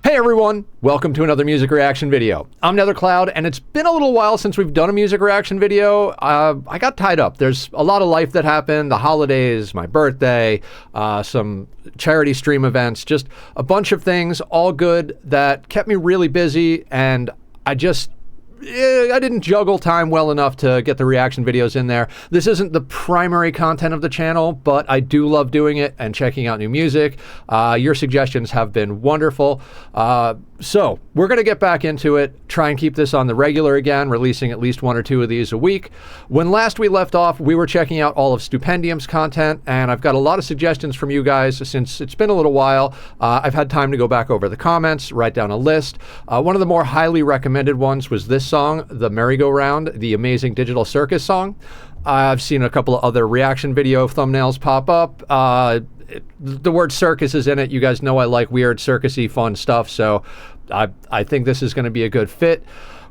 Hey everyone, welcome to another music reaction video. I'm NetherCloud, and it's been a little while since we've done a music reaction video. I got tied up. There's a lot of life that happened, the holidays, my birthday, some charity stream events, just a bunch of things, all good, that kept me really busy, and I didn't juggle time well enough to get the reaction videos in there. This isn't the primary content of the channel, but I do love doing it and checking out new music. Your suggestions have been wonderful. So we're going to get back into it, try and keep this on the regular again, releasing at least one or two of these a week. When last we left off, we were checking out all of Stupendium's content, and I've got a lot of suggestions from you guys since it's been a little while. I've had time to go back over the comments, write down a list. One of the more highly recommended ones was this song, The Merry-Go-Round, the amazing Digital Circus song. I've seen a couple of other reaction video thumbnails pop up. The word circus is in it. You guys know I like weird, circusy, fun stuff, so I think this is going to be a good fit.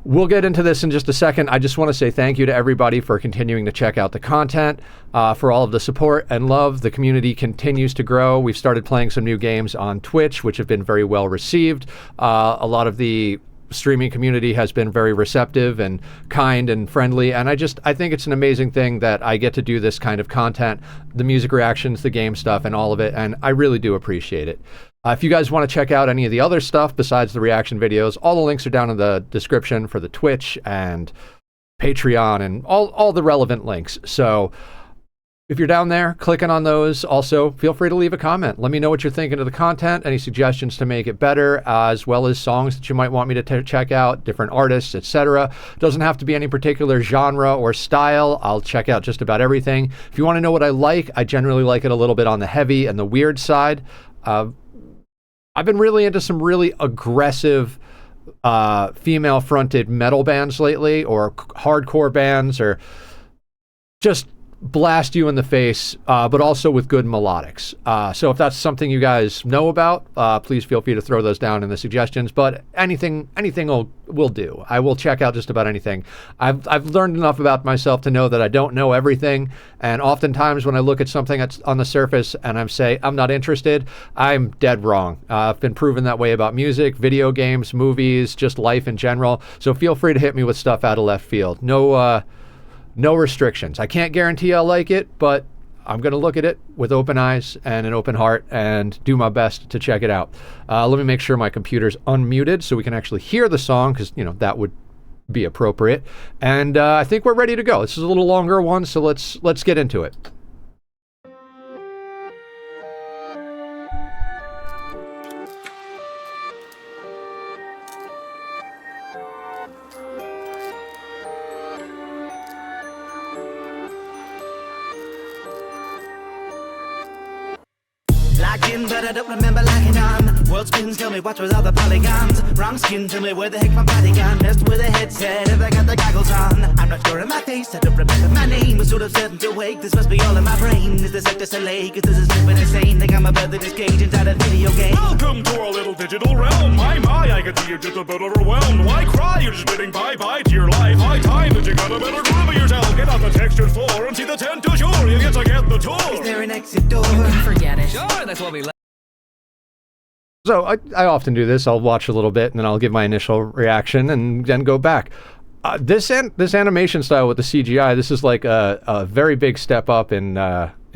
We'll get into this in just a second. I just want to say thank you to everybody for continuing to check out the content, for all of the support and love. The community continues to grow. We've started playing some new games on Twitch, which have been very well received. A lot of the streaming community has been very receptive and kind and friendly, and I think it's an amazing thing that I get to do this kind of content, the music reactions, the game stuff, and all of it, and I really do appreciate it. If you guys want to check out any of the other stuff besides the reaction videos, all the links are down in the description for the Twitch and Patreon and all the relevant links. So if you're down there, clicking on those, also feel free to leave a comment. Let me know what you're thinking of the content, any suggestions to make it better, as well as songs that you might want me to check out, different artists, etc. Doesn't have to be any particular genre or style. I'll check out just about everything. If you want to know what I like, I generally like it a little bit on the heavy and the weird side. I've been really into some really aggressive female-fronted metal bands lately, or hardcore bands, or just blast you in the face, but also with good melodics. So if that's something you guys know about, please feel free to throw those down in the suggestions. But anything will do. I will check out just about anything. I've learned enough about myself to know that I don't know everything, and oftentimes when I look at something that's on the surface and I say I'm not interested, I'm dead wrong. I've been proven that way about music, video games, movies, just life in general. So feel free to hit me with stuff out of left field. No restrictions. I can't guarantee I'll like it, but I'm going to look at it with open eyes and an open heart and do my best to check it out. Let me make sure my computer's unmuted so we can actually hear the song, because, that would be appropriate. And I think we're ready to go. This is a little longer one, so let's get into it. But I don't remember locking on. World spins, tell me what's with all the polygons. Wrong skin, tell me where the heck my body gone. Messed with a headset if I got the goggles on. I'm not sure of my face, I don't remember my name. Was sort of certain to wake, this must be all in my brain. Is this like a lake? Is this a stupid insane? Think I'm a bird that is caged inside a video game. Welcome to our little digital realm. My, I can see you're just a bit overwhelmed. Why cry? You're just bidding bye-bye to your life. High time that you got a better groove of yourself. Get off the textured floor and see the tent to shore. You get to get the tour. Is there an exit door? Forget it. Sure, that's what we like. So I often do this. I'll watch a little bit and then I'll give my initial reaction and then go back. This animation style with the CGI, this is like a very big step up in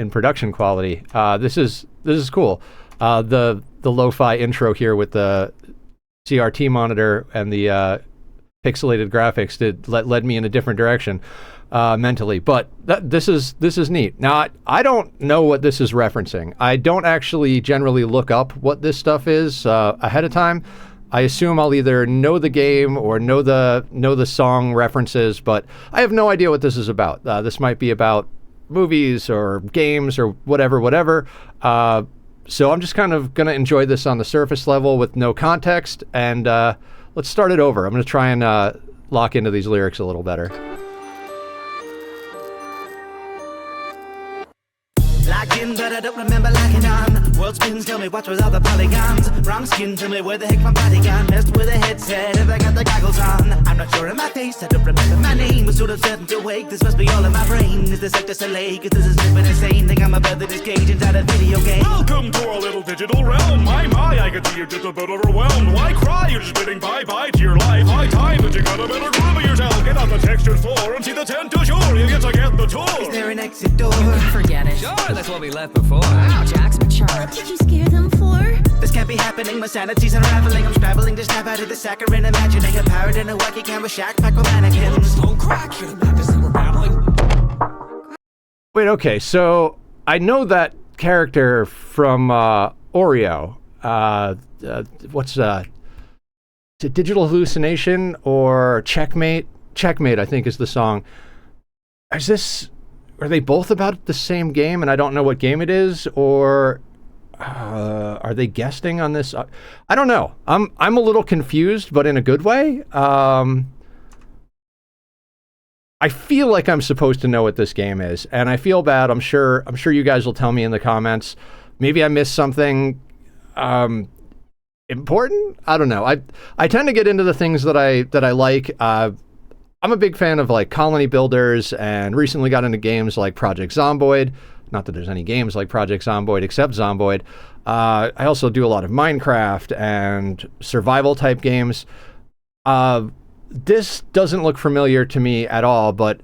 production quality. This is cool. The lo-fi intro here with the CRT monitor and the pixelated graphics led me in a different direction mentally, but this is neat. Now I don't know what this is referencing. I don't actually generally look up what this stuff is ahead of time. I assume I'll either know the game or know the song references, but I have no idea what this is about. This might be about movies or games or whatever. So I'm just kind of gonna enjoy this on the surface level with no context, and let's start it over. I'm gonna try and lock into these lyrics a little better. But I don't remember locking on. world spins, tell me what's with all the polygons. Wrong skin, tell me where the heck my body gone. Messed with a headset, if I got the goggles on. I'm not sure of my face, I don't remember my name. Was sort of certain to wake, this must be all in my brain. Is this Sector Soleil, cause this is living insane. Think I'm a brother, this cage inside a video game. Welcome to our little digital realm. My, I can see you're just a bit overwhelmed. Why cry? You're just bidding bye-bye to your life. High time that you got a better groove of yourself. Get on the textured floor and see the tent du jour. You get to get the tour. Is there an exit door? Forget it. Sure, that's what we left before. Wow, Jack's mature. What did you scare them for? This can't be happening, my sanity's unraveling. I'm scrabbling to snap out of the saccharine, imagining a pirate in a wacky canvas shack packed with mannequins. Oh, crack! Should have practiced that we're battling. Wait, okay, so I know that character from Oreo. What's Digital Hallucination or Checkmate? Checkmate, I think, is the song. Are they both about the same game and I don't know what game it is, or are they guesting on this? I don't know. I'm a little confused, but in a good way. I feel like I'm supposed to know what this game is, and I feel bad. I'm sure you guys will tell me in the comments. Maybe I missed something important. I don't know. I tend to get into the things that I like. I'm a big fan of like colony builders, and recently got into games like Project Zomboid. Not that there's any games like Project Zomboid except Zomboid. I also do a lot of Minecraft and survival type games. This doesn't look familiar to me at all, but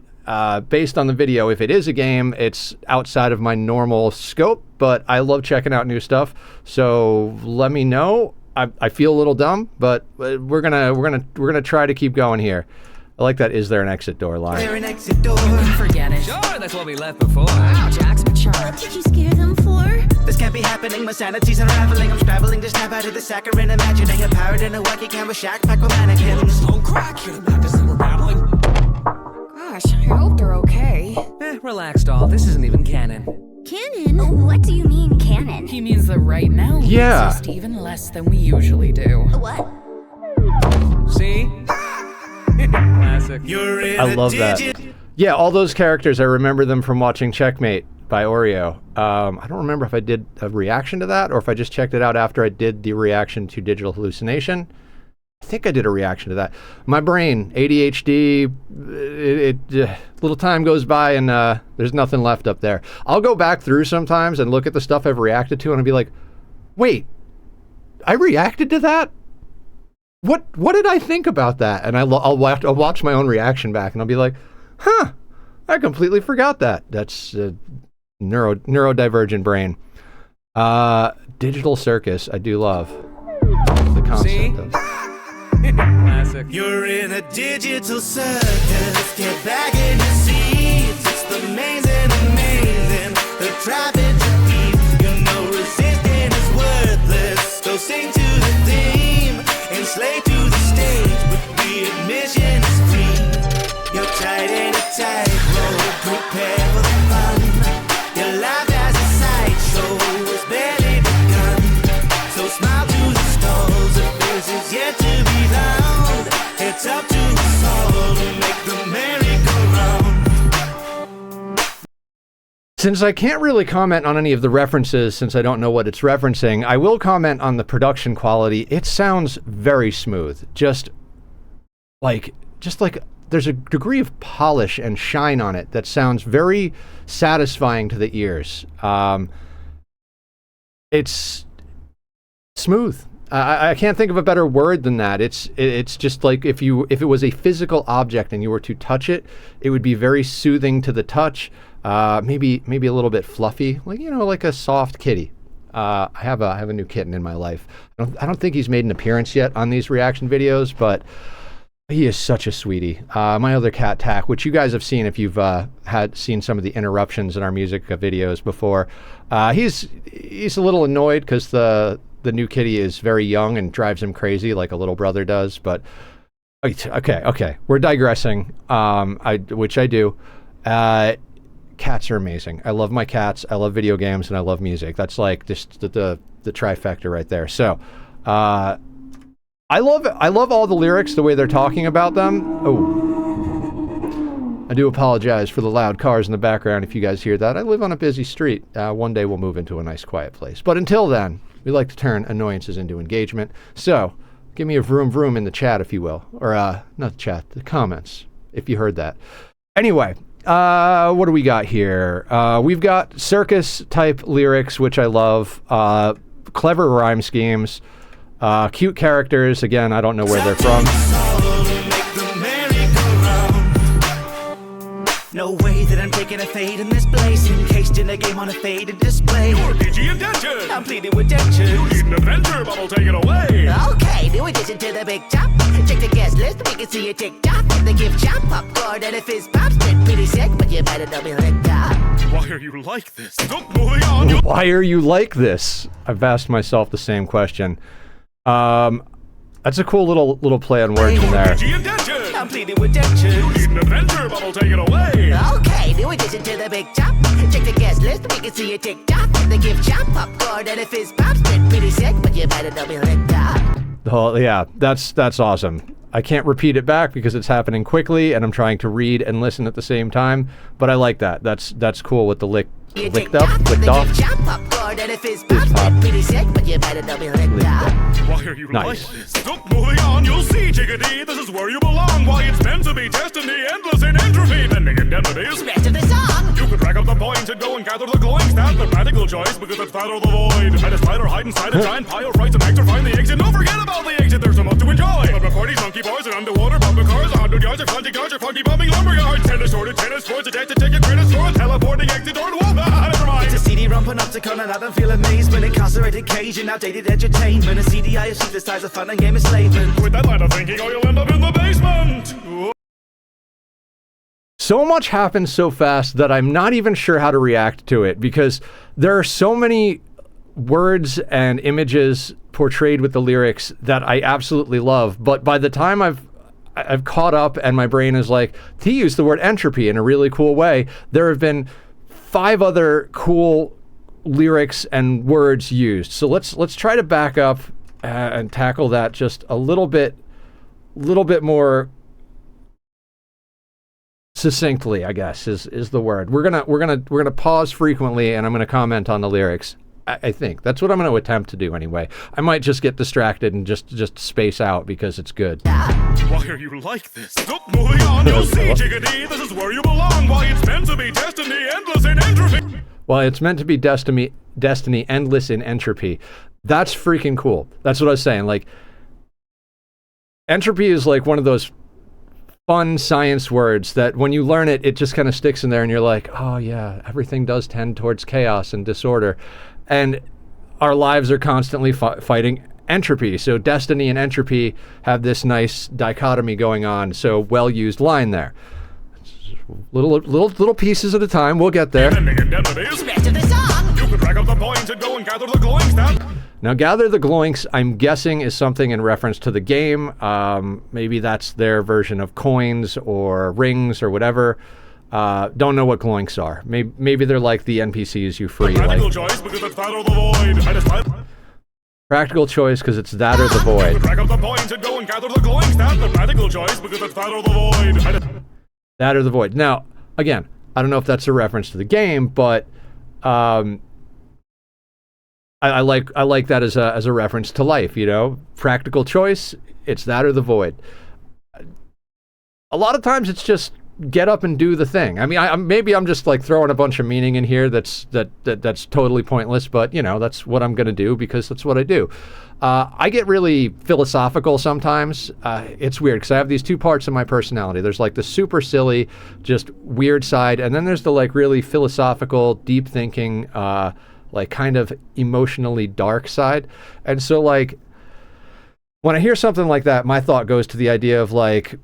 based on the video, if it is a game, it's outside of my normal scope, but I love checking out new stuff. So let me know. I feel a little dumb, but we're gonna try to keep going here. I like that. Is there an exit door line? Is there an exit door? Forget it. Sure, that's what we left before. Wow, Jack's mature. What did you scare them for? This can't be happening, my sanity's unraveling. I'm scrabbling to snap out of the saccharine, imagining a pirate in a wacky canvas shack packed with mannequins. Oh, crack! Should have practiced that we're battling. Gosh, I hope they're okay. Relax, doll. This isn't even canon. Canon? What do you mean, canon? He means that right now we Yeah. exist even less than we usually do. What? See? Classic. You're in I love that. Yeah, all those characters, I remember them from watching Checkmate by Oreo. I don't remember if I did a reaction to that or if I just checked it out after I did the reaction to Digital Hallucination. I think I did a reaction to that. My brain, ADHD, little time goes by and there's nothing left up there. I'll go back through sometimes and look at the stuff I've reacted to and I'll be like, wait, I reacted to that? What did I think about that? And I'll watch my own reaction back and I'll be like, huh, I completely forgot that. That's neurodivergent brain. Digital Circus, I do love the concept of. Classic. You're in a digital circus. Get back in your seats. It's the maze and amazing. The traffic to beat. You know resisting is worthless. So sing to the theme and slay to the stage. But the admission is free. You're tight in a tightrope. Prepare for the fun. Your life as a sideshow is barely begun. So smile to the stalls. The face is yet to be found. It's up to us all to make the merry-go-round. Since I can't really comment on any of the references since I don't know what it's referencing, I will comment on the production quality. It sounds very smooth. Just like there's a degree of polish and shine on it that sounds very satisfying to the ears. It's smooth. I can't think of a better word than that. It's just like if it was a physical object and you were to touch it, it would be very soothing to the touch. Maybe a little bit fluffy, like a soft kitty. I have a new kitten in my life. I don't think he's made an appearance yet on these reaction videos, but he is such a sweetie. My other cat, Tack, which you guys have seen if you've seen some of the interruptions in our music videos before. He's a little annoyed because the new kitty is very young and drives him crazy like a little brother does. But okay, we're digressing. Which I do. Cats are amazing. I love my cats. I love video games, and I love music. That's like just the trifecta right there. So, I love all the lyrics, the way they're talking about them. Oh, I do apologize for the loud cars in the background if you guys hear that. I live on a busy street. One day we'll move into a nice quiet place. But until then, we like to turn annoyances into engagement. So, give me a vroom vroom in the chat, if you will. Or, not the chat, the comments, if you heard that. Anyway, what do we got here? We've got circus-type lyrics, which I love. Clever rhyme schemes. Cute characters. Again, I don't know where they're from. No way that I'm taking a fade in this place. Encased in a game on a faded display. You're PG indentured. I'm pleading with dentures. You need an adventure, but I'll take it away. Okay, new addition to the big top. Check the guest list, we can see a tick-tock. The gift shop, popcorn, and a fizz pop. Spit pretty sick, but you better not be licked up. Why are you like this? Look, moving on. Why are you like this? I've asked myself the same question. That's a cool little play on words in there. PG indentured. I'm pleading with dentures. You need an adventure, but I'll take it away. Okay, new addition to the big top. Check the guest list, we can see a tick-tock. The gift shop, popcorn, and a fizz pop. Spit pretty sick, but you better not be licked up. Oh, yeah, that's awesome. I can't repeat it back because it's happening quickly and I'm trying to read and listen at the same time, but I like that. That's cool with the licked off. Why are you Nice. like this? Look, moving on, you'll see, Chickadee. This is where you belong. Why it's meant to be destiny, endless in entropy. Bending indemnities. Rest of the song. You could rack up the points and go and gather the glowing stat. The radical choice, because it's that or the void. Hide a spider, hide inside a giant pile. Write some extra, find the exit. Don't forget about the exit, there's so much to enjoy. But parties, monkey bars, and underwater bumper cars. 100 yards of hunting guards, funky bumping lumberyards. Tennis sorted, tennis courts, a deck to take a credit score. Teleporting exit door to wall. Never mind. It's a CD rum panopticon and I don't feel amazed. When incarcerated cage and outdated entertainment. A CDI is the size of fun and game enslavement. With that line of thinking, or you'll end up in the basement. So much happens so fast that I'm not even sure how to react to it because there are so many words and images portrayed with the lyrics that I absolutely love. But by the time I've caught up and my brain is like, he used the word entropy in a really cool way, there have been 5 other cool lyrics and words used. So let's try to back up and tackle that just a little bit more succinctly, I guess is the word. We're gonna pause frequently, and I'm gonna comment on the lyrics. I think that's what I'm gonna attempt to do anyway. I might just get distracted and just space out because it's good. Why are you like this? Look, moving on, you'll see, Chickadee. This is where you belong. Why it's meant to be destiny, endless in entropy. Well, it's meant to be destiny, endless in entropy. That's freaking cool. That's what I was saying. Like, entropy is like one of those fun science words that when you learn it, it just kind of sticks in there and you're like, oh yeah, everything does tend towards chaos and disorder. And our lives are constantly fighting entropy. So destiny and entropy have this nice dichotomy going on. So well-used line there. Little pieces at a time. We'll get there. Bending indemnities. Rest of the song. You could rack up the points and go and gather the glowing stat. Now, gather the gloinks, I'm guessing, is something in reference to the game. Maybe that's their version of coins or rings or whatever. Don't know what gloinks are. Maybe they're like the NPCs you free. Practical Like, choice because it's that or the void. I just practical choice because it's that or the You void. could rack up the points and go and gather the glowing stat. The practical choice because it's that or the void. I just That or the void. Now, again, I don't know if that's a reference to the game, but I like that as a reference to life, you know? Practical choice, it's that or the void. A lot of times it's just get up and do the thing. I mean, maybe I'm just like throwing a bunch of meaning in here that's totally pointless, but you know, that's what I'm going to do because that's what I do. I get really philosophical sometimes. It's weird because I have these 2 parts of my personality. There's like the super silly, just weird side, and then there's the like really philosophical, deep thinking, like kind of emotionally dark side. And so like when I hear something like that, my thought goes to the idea of like,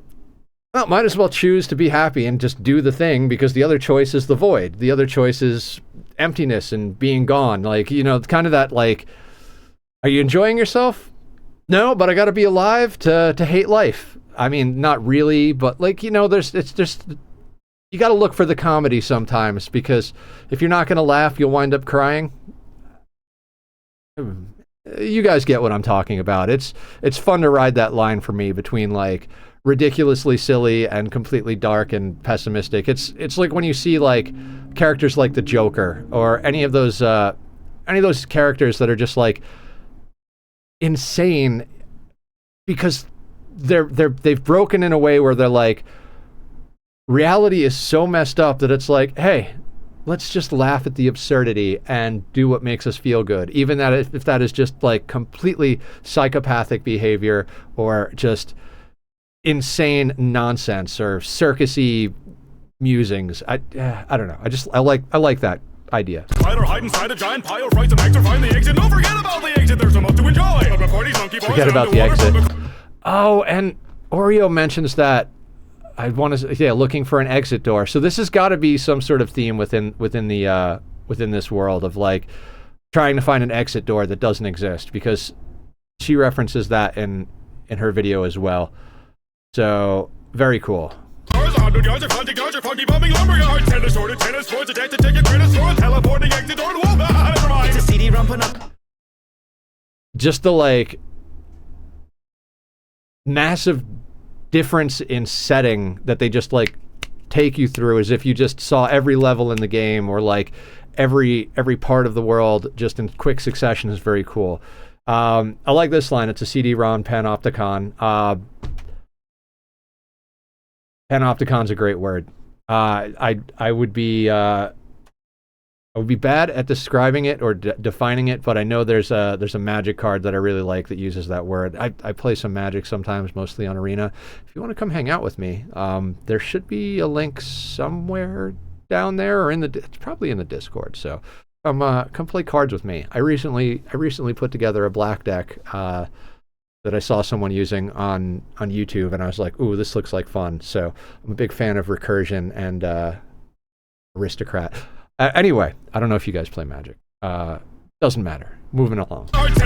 well, might as well choose to be happy and just do the thing because the other choice is the void. The other choice is emptiness and being gone. Like, you know, kind of that like, are you enjoying yourself? No, but I got to be alive to hate life. I mean, not really, but like, you know, it's just, you got to look for the comedy sometimes because if you're not going to laugh, you'll wind up crying. you guys get what I'm talking about. It's fun to ride that line for me between like ridiculously silly and completely dark and pessimistic. It's like when you see like characters like the Joker or any of those characters that are just like insane because they've broken in a way where they're like, reality is so messed up that it's like, hey, let's just laugh at the absurdity and do what makes us feel good, even that if that is just like completely psychopathic behavior or just insane nonsense or circusy musings. I don't know. I like that idea. Spider hide inside a giant pile, write some extra, find the exit. Don't forget about the exit. There's so much to enjoy. Forget about the exit. Oh, and Oreo mentions that I want to, looking for an exit door. So this has got to be some sort of theme within this world of like trying to find an exit door that doesn't exist, because she references that in her video as well. So very cool. Just the like massive difference in setting that they just like take you through as if you just saw every level in the game or like every part of the world just in quick succession is very cool. I like this line. It's a CD-ROM panopticon. Panopticon's a great word. I would be bad at describing it or defining it, but I know there's a Magic card that I really like that uses that word. I play some Magic sometimes, mostly on Arena. If you want to come hang out with me, there should be a link somewhere down there, or it's probably in the Discord. So come play cards with me. I recently put together a black deck that I saw someone using on YouTube, and I was like, ooh, this looks like fun. So I'm a big fan of Recursion and Aristocrat. Anyway, I don't know if you guys play Magic. Doesn't matter. Moving along. It's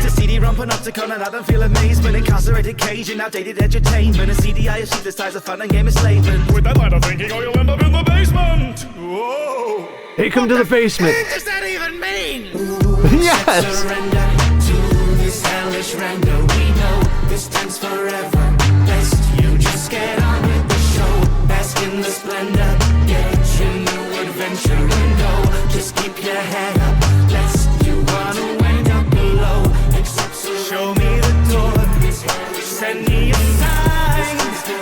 a CD-ROM panopticon, and I don't feel amazed when incarcerated cage and outdated entertainment. A CDI the size of fun and game enslavement. With that line of thinking, or you'll end up in the basement. Whoa! Take him to the basement. What does that even mean? Yes. Surrender to this hellish render. We know this time's forever. Best you just get on with the show. Bask in the splendor. Get your new adventure and go. Just keep your head up. Lest you run away down below. Except show me the door. Send me a sign.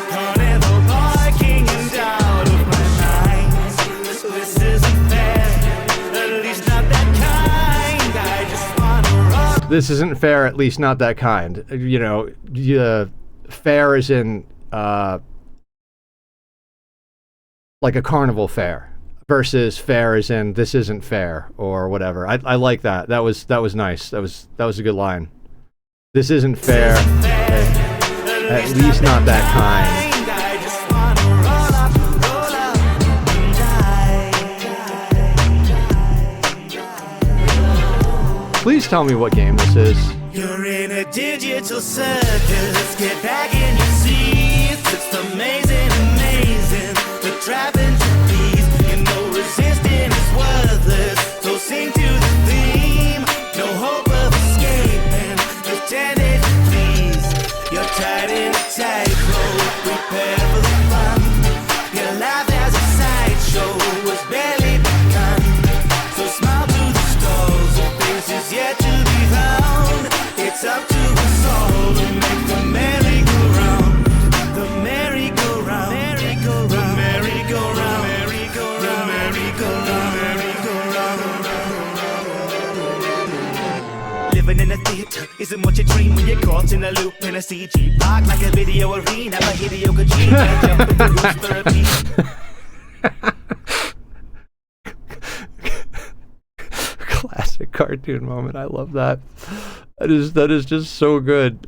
Carnival barking and out of my mind. This isn't fair. At least not that kind. I just wanna run. This isn't fair, at least not that kind. You know, fair is in like a carnival fair versus fair as in this isn't fair or whatever. I like that. That was nice. That was a good line. This isn't fair. At least not that kind. I just wanna roll up and die. Please tell me what game this is. You're in a digital circus. Get back in your seats. It's amazing, amazing. The trapping trapeze. You know resisting is worthless. So sing to the theme. No hope of escaping. Pretend it, please. You're tied in a tightrope. Prepare for the fun. Your life as a sideshow was barely begun. So smile to the stars. Your face is yet to be found. It's up to us all to make the merry-go-round. The merry-go-round. The merry-go-round. The merry-go-round. Living in a theater isn't what you dream when you're caught in a loop in a CG park like a video arena. But Hideo Kojima jumping through hoops for a beat. Classic cartoon moment. I love that. That is just so good.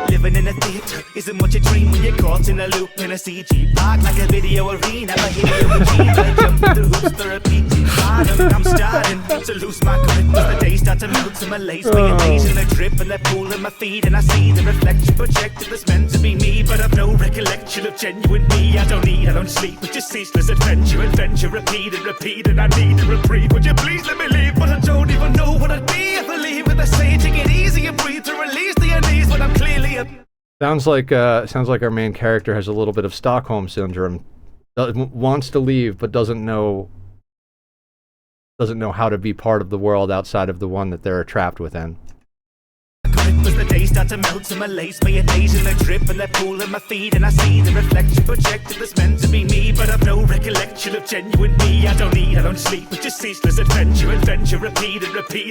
Living in a theater isn't what you dream when you're caught in a loop in a CG park like a video arena. But Hideo Kojima jumping through hoops for a beat. I'm starting to lose my grip as the days start start to melt in my lace. Mayonnaise in the drip and the pool in my feet. And I see the reflection projected that's meant to be me. But I've no recollection of genuine me. I don't eat, I don't sleep, it's just ceaseless adventure. Adventure, repeat and repeat, and I need a reprieve. Would you please let me leave? But I don't even know what I'd be if I leave. When they say take it easy and breathe to release the unease. But I'm clearly a... Sounds like our main character has a little bit of Stockholm syndrome. Wants to leave, but doesn't know how to be part of the world outside of the one that they're trapped within. As the days start to melt in my lace, mayonnaise in the drip and the pool in my feet. And I see the reflection projected that's meant to be me. But I've no recollection of genuine me. I don't eat, I don't sleep, it's just ceaseless adventure. Adventure, repeat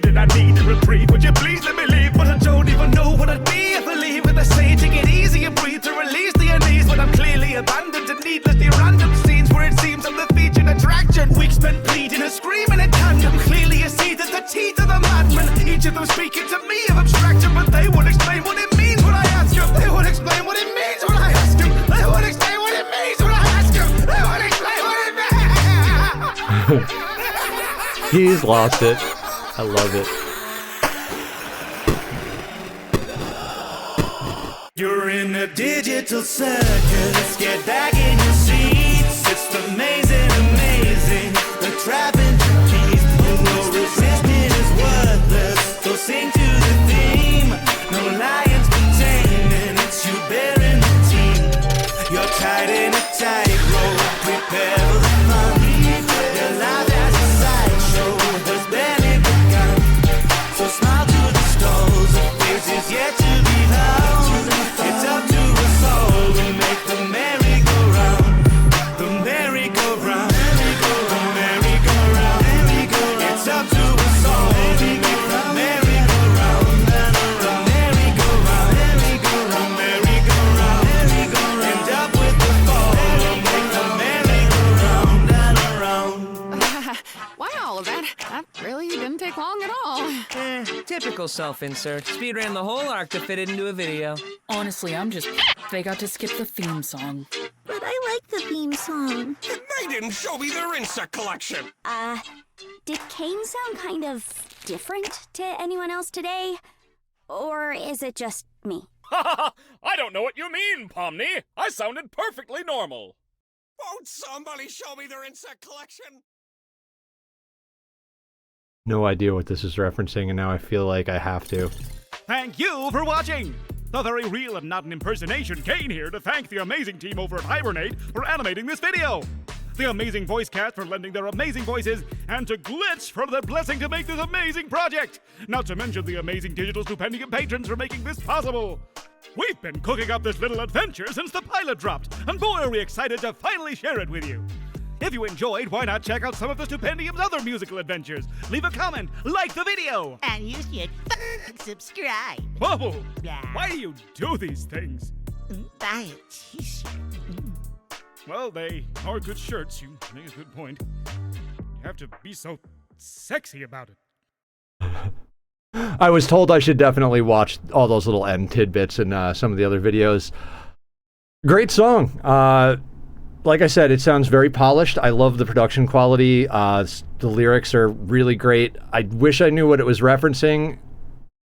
and I need a reprieve. Would you please let me leave? But I don't even know what I'd be if I leave. When they say take it easy and breathe to release the unease. But I'm clearly abandoned and needlessly random scenes where it seems I'm the featured attraction. Weeks spent pleading and screaming in tandem. Clearly you see that the teeth of the madman. Each of them speaking to me of abstraction, but they won't explain what it means when I ask them. They won't explain what it means when I ask them. They won't explain what it means when I ask them. They won't explain what it means. He's lost it. I love it. You're in a digital circus. Get back in your seats. It's amazing, amazing. The trap and keys. You know resisting is worthless. So sing to the theme. No lions containing. It's you bearing the team. You're tied in a tightrope. Prepare for the fun. Your life has a sideshow. Has barely begun. So smile to the stalls. The faces yet to be found. It's up to us all to make the merry-go-round. The merry-go-round. The merry-go-round. It's up to us all to make the merry-go-round. The merry-go-round. The merry-go-round. End up with the fall to make the merry-go-round and around. Why all of that? That really didn't take long at all. Typical self-insert. Speed ran the whole arc to fit it into a video. Honestly, I'm just they got to skip the theme song. But I like the theme song. They didn't show me their insect collection. Did Kane sound kind of different to anyone else today? Or is it just me? I don't know what you mean, Pomni. I sounded perfectly normal. Won't somebody show me their insect collection? No idea what this is referencing, and now I feel like I have to. Thank you for watching. The very real and not an impersonation Kane here to thank the amazing team over at Hibernate for animating this video. The amazing voice cast for lending their amazing voices, and to Glitch for their blessing to make this amazing project. Not to mention the amazing digital Stupendium patrons for making this possible. We've been cooking up this little adventure since the pilot dropped, and boy are we excited to finally share it with you. If you enjoyed, why not check out some of the Stupendium's other musical adventures? Leave a comment, like the video! And you should subscribe. Whoa! Yeah. Why do you do these things? Buy a t-shirt. Well, they are good shirts, you make a good point. You have to be so sexy about it. I was told I should definitely watch all those little end tidbits in some of the other videos. Great song. Like I said, it sounds very polished. I love the production quality. The lyrics are really great. I wish I knew what it was referencing.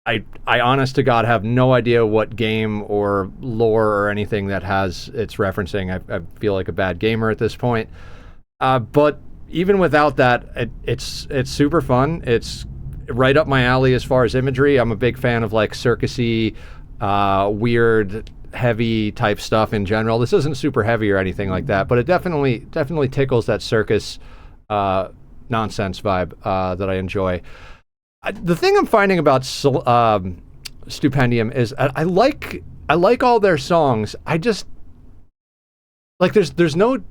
I honest to God have no idea what game or lore or anything that has it's referencing. I feel like a bad gamer at this point. But even without that, it's super fun. It's right up my alley as far as imagery. I'm a big fan of like circusy, weird, heavy type stuff in general. This isn't super heavy or anything like that, but it definitely tickles that circus nonsense vibe that I enjoy. The thing I'm finding about Stupendium is I like all their songs. I just like there's no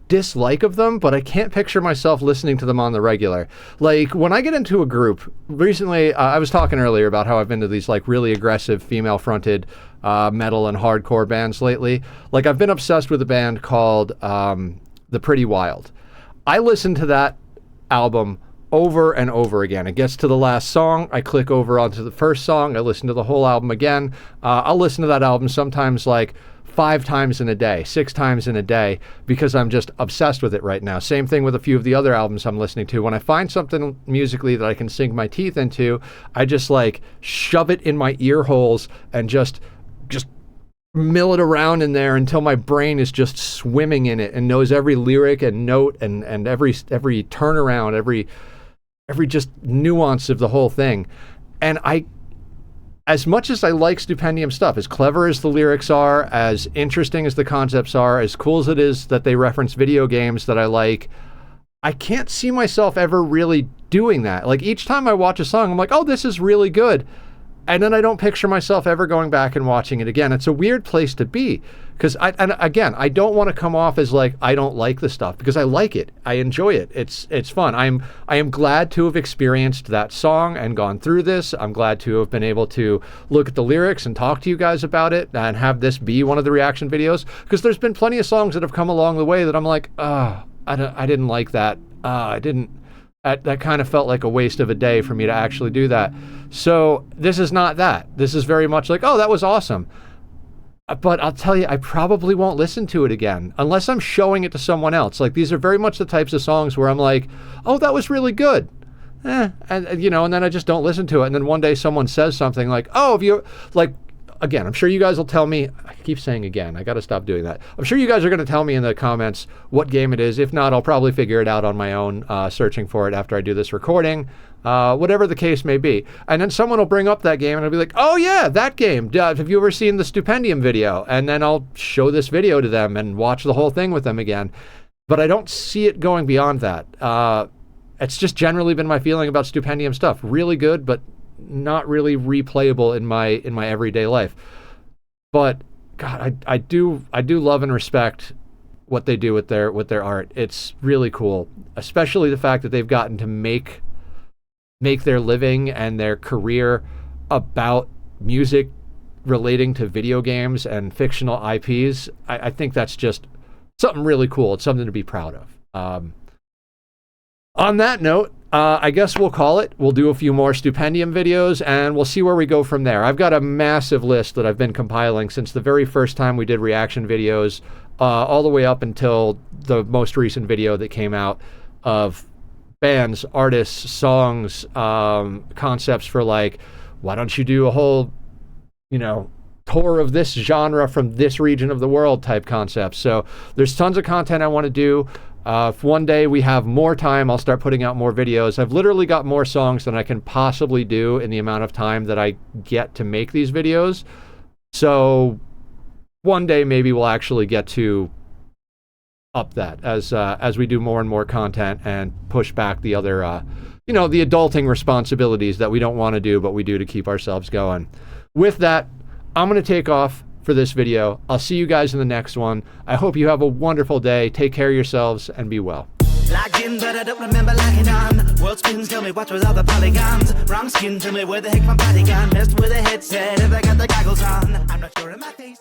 dislike of them, but I can't picture myself listening to them on the regular. Like when I get into a group, recently I was talking earlier about how I've been to these like really aggressive female fronted metal and hardcore bands lately. Like I've been obsessed with a band called The Pretty Wild. I listened to that album over and over again. It gets to the last song, I click over onto the first song, I listen to the whole album again. I'll listen to that album sometimes like 5 times in a day, 6 times in a day, because I'm just obsessed with it right now. Same thing with a few of the other albums I'm listening to. When I find something musically that I can sink my teeth into, I just like shove it in my ear holes and just mill it around in there until my brain is just swimming in it and knows every lyric and note and every turnaround, every just nuance of the whole thing. And as much as I like Stupendium stuff, as clever as the lyrics are, as interesting as the concepts are, as cool as it is that they reference video games that I like, I can't see myself ever really doing that. Like each time I watch a song, I'm like, oh, this is really good. And then I don't picture myself ever going back and watching it again. It's a weird place to be because I don't want to come off as like I don't like the stuff, because I like it. I enjoy it. It's fun. I am glad to have experienced that song and gone through this. I'm glad to have been able to look at the lyrics and talk to you guys about it and have this be one of the reaction videos, because there's been plenty of songs that have come along the way that I'm like, oh, I didn't like that. That kind of felt like a waste of a day for me to actually do that. So this is not that. This is very much like, oh, that was awesome. But I'll tell you, I probably won't listen to it again unless I'm showing it to someone else. Like these are very much the types of songs where I'm like, oh, that was really good. And then I just don't listen to it. And then one day someone says something like, oh, if you like, again, I'm sure you guys will tell me, I keep saying again, I got to stop doing that. I'm sure you guys are going to tell me in the comments what game it is. If not, I'll probably figure it out on my own, searching for it after I do this recording, whatever the case may be. And then someone will bring up that game and I'll be like, oh yeah, that game. Have you ever seen the Stupendium video? And then I'll show this video to them and watch the whole thing with them again. But I don't see it going beyond that. It's just generally been my feeling about Stupendium stuff. Really good, but not really replayable in my everyday life. But God, I do love and respect what they do with their art. It's really cool, especially the fact that they've gotten to make their living and their career about music relating to video games and fictional IPs. I think that's just something really cool. It's something to be proud of. On that note, I guess we'll call it. We'll do a few more Stupendium videos, and we'll see where we go from there. I've got a massive list that I've been compiling since the very first time we did reaction videos, all the way up until the most recent video that came out of bands, artists, songs, concepts for like, why don't you do a whole, tour of this genre from this region of the world type concepts. So there's tons of content I want to do. If one day we have more time, I'll start putting out more videos. I've literally got more songs than I can possibly do in the amount of time that I get to make these videos. So one day maybe we'll actually get to up that as we do more and more content and push back the other, the adulting responsibilities that we don't want to do, but we do to keep ourselves going. With that, I'm going to take off for this video. I'll see you guys in the next one. I hope you have a wonderful day. Take care of yourselves and be well. Logged in, but I don't remember logging on. World spins, tell me what's with all the polygons. Wrong skin, tell me where the heck my body gone. Messed with a headset, if I got the goggles on. I'm not sure in my face.